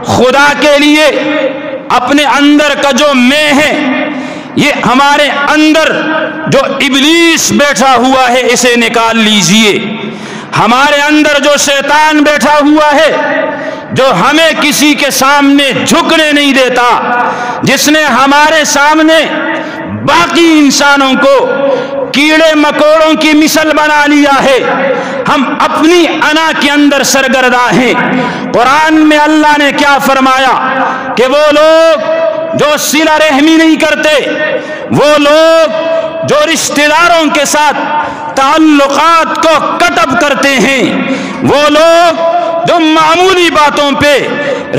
خدا کے لیے اپنے اندر کا جو میں ہے، یہ ہمارے اندر جو ابلیس بیٹھا ہوا ہے اسے نکال لیجئے۔ ہمارے اندر جو شیطان بیٹھا ہوا ہے، جو ہمیں کسی کے سامنے جھکنے نہیں دیتا، جس نے ہمارے سامنے باقی انسانوں کو کیڑے مکوڑوں کی مثل بنا لیا ہے، ہم اپنی انا کے اندر سرگرداں ہیں۔ قرآن میں اللہ نے کیا فرمایا کہ وہ لوگ جو صلہ رحمی نہیں کرتے، وہ لوگ جو رشتہ داروں کے ساتھ تعلقات کو قطع کرتے ہیں، وہ لوگ جو معمولی باتوں پہ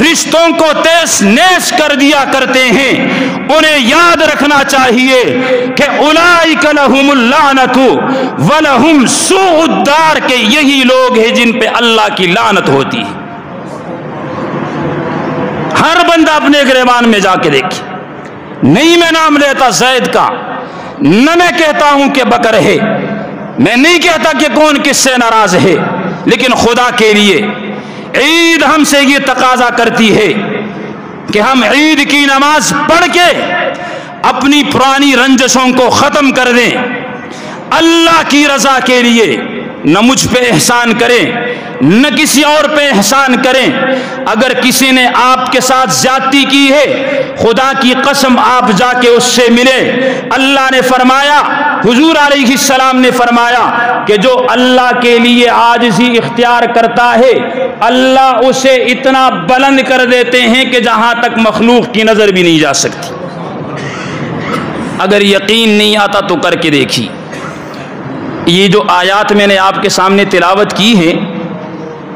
رشتوں کو تیز نیس کر دیا کرتے ہیں، انہیں یاد رکھنا چاہیے کہ اولئک لہم اللعنۃ ولہم سوء الدار، کہ یہی لوگ ہیں جن پہ اللہ کی لعنت ہوتی ہے۔ ہر بندہ اپنے گریبان میں جا کے دیکھے، نہیں میں نام لیتا زید کا، نہ میں کہتا ہوں کہ بکر ہے، میں نہیں کہتا کہ کون کس سے ناراض ہے، لیکن خدا کے لیے عید ہم سے یہ تقاضا کرتی ہے کہ ہم عید کی نماز پڑھ کے اپنی پرانی رنجشوں کو ختم کر دیں، اللہ کی رضا کے لیے نہ مجھ پہ احسان کریں نہ کسی اور پہ احسان کریں۔ اگر کسی نے آپ کے ساتھ زیادتی کی ہے، خدا کی قسم آپ جا کے اس سے ملے۔ اللہ نے فرمایا، حضور علیہ السلام نے فرمایا کہ جو اللہ کے لیے عاجزی اختیار کرتا ہے، اللہ اسے اتنا بلند کر دیتے ہیں کہ جہاں تک مخلوق کی نظر بھی نہیں جا سکتی۔ اگر یقین نہیں آتا تو کر کے دیکھی۔ یہ جو آیات میں نے آپ کے سامنے تلاوت کی ہے،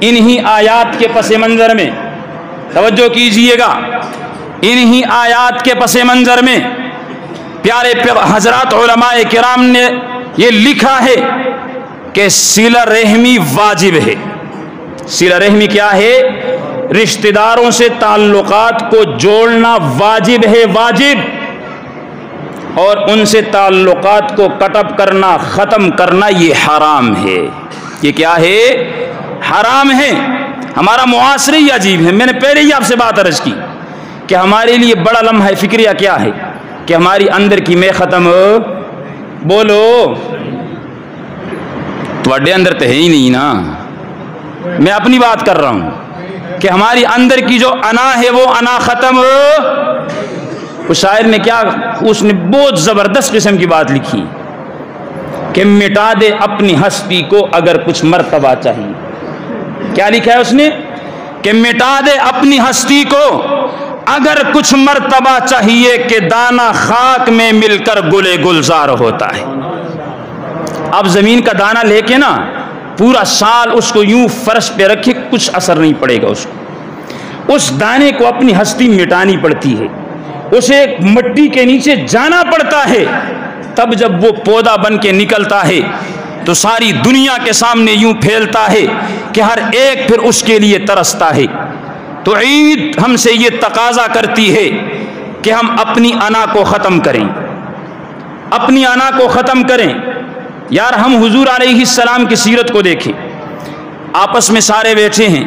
انہی آیات کے پس منظر میں توجہ کیجئے گا، انہی آیات کے پس منظر میں پیارے حضرات علماء کرام نے یہ لکھا ہے کہ صلہ رحمی واجب ہے۔ صلہ رحمی کیا ہے؟ رشتہ داروں سے تعلقات کو جوڑنا واجب ہے، واجب، اور ان سے تعلقات کو قطع کرنا، ختم کرنا یہ حرام ہے۔ یہ کیا ہے؟ حرام ہے۔ ہمارا معاشرہ ہی عجیب ہے۔ میں نے پہلے ہی آپ سے بات عرض کی کہ ہمارے لیے بڑا لمحہ فکریہ کیا ہے کہ ہماری اندر کی میں ختم ہو، بولو تواڈے اندر تو ہے ہی نہیں نا، میں اپنی بات کر رہا ہوں کہ ہماری اندر کی جو انا ہے وہ انا ختم ہو۔ اس شاعر نے کیا، اس نے بہت زبردست قسم کی بات لکھی کہ مٹا دے اپنی ہستی کو اگر کچھ مرتبہ چاہیے۔ کیا لکھا ہے اس نے؟ کہ مٹا دے اپنی ہستی کو اگر کچھ مرتبہ چاہیے، کہ دانہ خاک میں مل کر گلے گلزار ہوتا ہے۔ اب زمین کا دانہ لے کے نا پورا سال اس کو یوں فرش پہ رکھے، کچھ اثر نہیں پڑے گا اس کو۔ اس دانے کو اپنی ہستی مٹانی پڑتی ہے، اسے مٹی کے نیچے جانا پڑتا ہے، تب جب وہ پودا بن کے نکلتا ہے تو ساری دنیا کے سامنے یوں پھیلتا ہے کہ ہر ایک پھر اس کے لیے ترستا ہے۔ تو عید ہم سے یہ تقاضا کرتی ہے کہ ہم اپنی انا کو ختم کریں، اپنی انا کو ختم کریں۔ یار ہم حضور علیہ السلام کی سیرت کو دیکھیں، آپس میں سارے بیٹھے ہیں،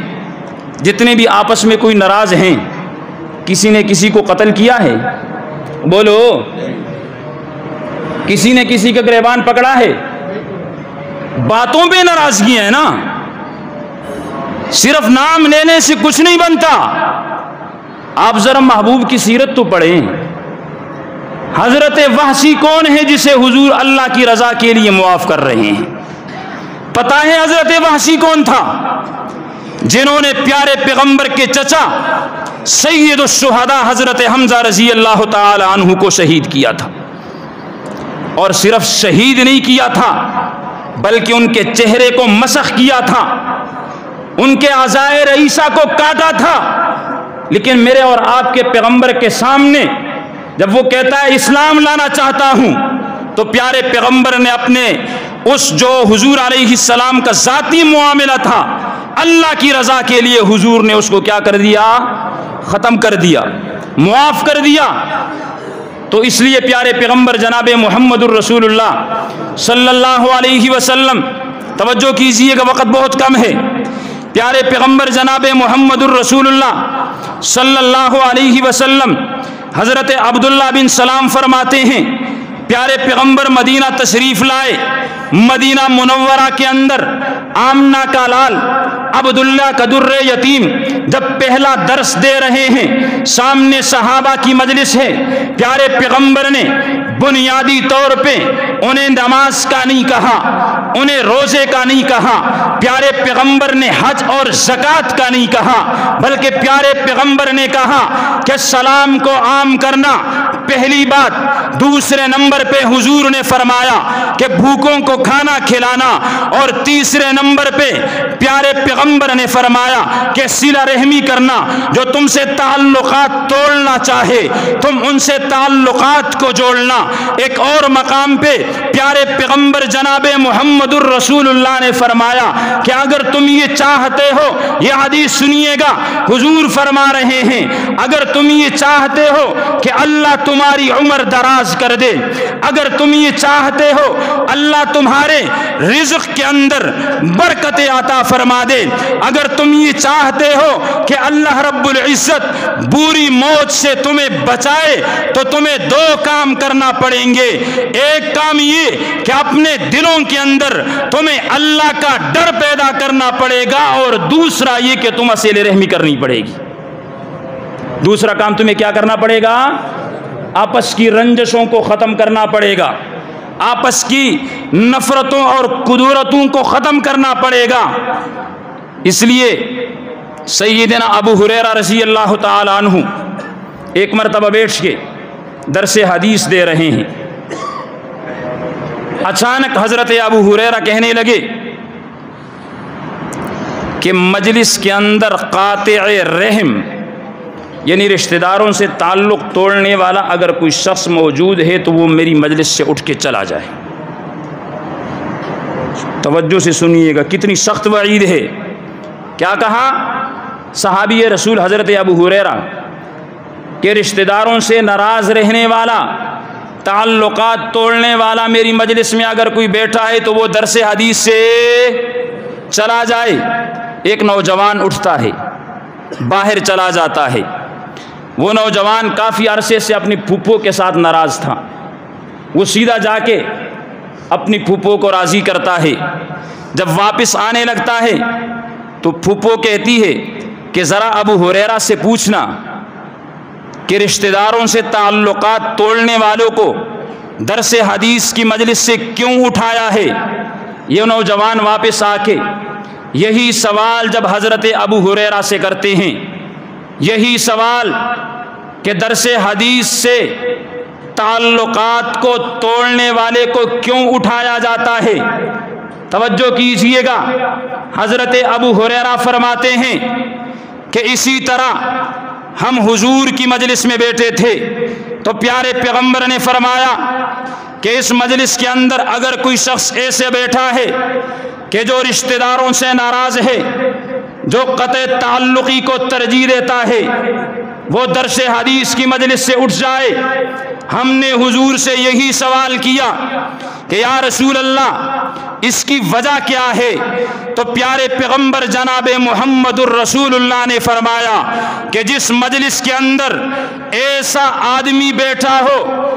جتنے بھی آپس میں کوئی ناراض ہیں، کسی نے کسی کو قتل کیا ہے؟ بولو، کسی نے کسی کا گریبان پکڑا ہے؟ باتوں پہ ناراضگی ہے نا، صرف نام لینے سے کچھ نہیں بنتا۔ آپ ذرا محبوب کی سیرت تو پڑھیں۔ حضرت وحشی کون ہے جسے حضور اللہ کی رضا کے لیے معاف کر رہے ہیں؟ پتہ ہے حضرت وحشی کون تھا؟ جنہوں نے پیارے پیغمبر کے چچا سید الشہداء حضرت حمزہ رضی اللہ تعالی عنہ کو شہید کیا تھا، اور صرف شہید نہیں کیا تھا بلکہ ان کے چہرے کو مسخ کیا تھا، ان کے اعضائے رئیسہ کو کاٹا تھا۔ لیکن میرے اور آپ کے پیغمبر کے سامنے جب وہ کہتا ہے اسلام لانا چاہتا ہوں، تو پیارے پیغمبر نے اپنے اس جو حضور علیہ السلام کا ذاتی معاملہ تھا، اللہ کی رضا کے لیے حضور نے اس کو کیا کر دیا؟ ختم کر دیا، معاف کر دیا۔ تو اس لیے پیارے پیغمبر جناب محمد الرسول اللہ صلی اللہ علیہ وسلم، توجہ کیجئے گا وقت بہت کم ہے، پیارے پیغمبر جناب محمد الرسول اللہ صلی اللہ علیہ وسلم حضرت عبداللہ بن سلام فرماتے ہیں پیارے پیغمبر مدینہ تشریف لائے، مدینہ منورہ کے اندر آمنہ کا لال عبداللہ کا در یتیم جب پہلا درس دے رہے ہیں، سامنے صحابہ کی مجلس ہے، پیارے پیغمبر نے بنیادی طور پہ انہیں نماز کا نہیں کہا، انہیں روزے کا نہیں کہا، پیارے پیغمبر نے حج اور زکوٰۃ کا نہیں کہا، بلکہ پیارے پیغمبر نے کہا کہ سلام کو عام کرنا پہلی بات، دوسرے نمبر پہ حضور نے فرمایا کہ بھوکوں کو کھانا کھلانا، اور تیسرے نمبر پہ پیارے پیغمبر نے فرمایا کہ صلہ رحمی کرنا، جو تم سے تعلقات توڑنا چاہے تم ان سے تعلقات کو جوڑنا۔ ایک اور مقام پہ پیارے پیغمبر جناب محمد الرسول اللہ نے فرمایا کہ اگر تم یہ چاہتے ہو، یہ حدیث سنیے گا، حضور فرما رہے ہیں اگر تم یہ چاہتے ہو کہ اللہ تمہاری عمر دراز کر دے، اگر تم یہ چاہتے ہو اللہ تمہارے رزق کے اندر برکت عطا فرما دے، اگر تم یہ چاہتے ہو کہ اللہ رب العزت بری موت سے تمہیں بچائے، تو تمہیں دو کام کرنا پڑیں گے۔ ایک کام یہ کہ اپنے دلوں کے اندر تمہیں اللہ کا ڈر پیدا کرنا پڑے گا، اور دوسرا یہ کہ تمہیں صلہ رحمی کرنی پڑے گی۔ دوسرا کام تمہیں کیا کرنا پڑے گا؟ آپس کی رنجشوں کو ختم کرنا پڑے گا، آپس کی نفرتوں اور قدورتوں کو ختم کرنا پڑے گا۔ اس لیے سیدنا ابو ہریرہ رضی اللہ تعالی عنہ ایک مرتبہ بیٹھ کے درس حدیث دے رہے ہیں، اچانک حضرت ابو ہریرہ کہنے لگے کہ مجلس کے اندر قاطع رحم یعنی رشتہ داروں سے تعلق توڑنے والا اگر کوئی شخص موجود ہے تو وہ میری مجلس سے اٹھ کے چلا جائے۔ توجہ سے سنیے گا، کتنی سخت وعید ہے۔ کیا کہا صحابی رسول حضرت ابو ہریرہ کہ رشتہ داروں سے ناراض رہنے والا، تعلقات توڑنے والا میری مجلس میں اگر کوئی بیٹھا ہے تو وہ درس حدیث سے چلا جائے۔ ایک نوجوان اٹھتا ہے، باہر چلا جاتا ہے۔ وہ نوجوان کافی عرصے سے اپنی پھوپھو کے ساتھ ناراض تھا، وہ سیدھا جا کے اپنی پھوپھو کو راضی کرتا ہے۔ جب واپس آنے لگتا ہے تو پھوپھو کہتی ہے کہ ذرا ابو ہریرہ سے پوچھنا کہ رشتہ داروں سے تعلقات توڑنے والوں کو درس حدیث کی مجلس سے کیوں اٹھایا ہے۔ یہ نوجوان واپس آ کے یہی سوال جب حضرت ابو ہریرہ سے کرتے ہیں، یہی سوال کہ درس حدیث سے تعلقات کو توڑنے والے کو کیوں اٹھایا جاتا ہے۔ توجہ کیجئے گا، حضرت ابو ہریرہ فرماتے ہیں کہ اسی طرح ہم حضور کی مجلس میں بیٹھے تھے تو پیارے پیغمبر نے فرمایا کہ اس مجلس کے اندر اگر کوئی شخص ایسے بیٹھا ہے کہ جو رشتہ داروں سے ناراض ہے، جو قطع تعلقی کو ترجیح دیتا ہے، وہ درس حدیث کی مجلس سے اٹھ جائے۔ ہم نے حضور سے یہی سوال کیا کہ یا رسول اللہ اس کی وجہ کیا ہے، تو پیارے پیغمبر جناب محمد الرسول اللہ نے فرمایا کہ جس مجلس کے اندر ایسا آدمی بیٹھا ہو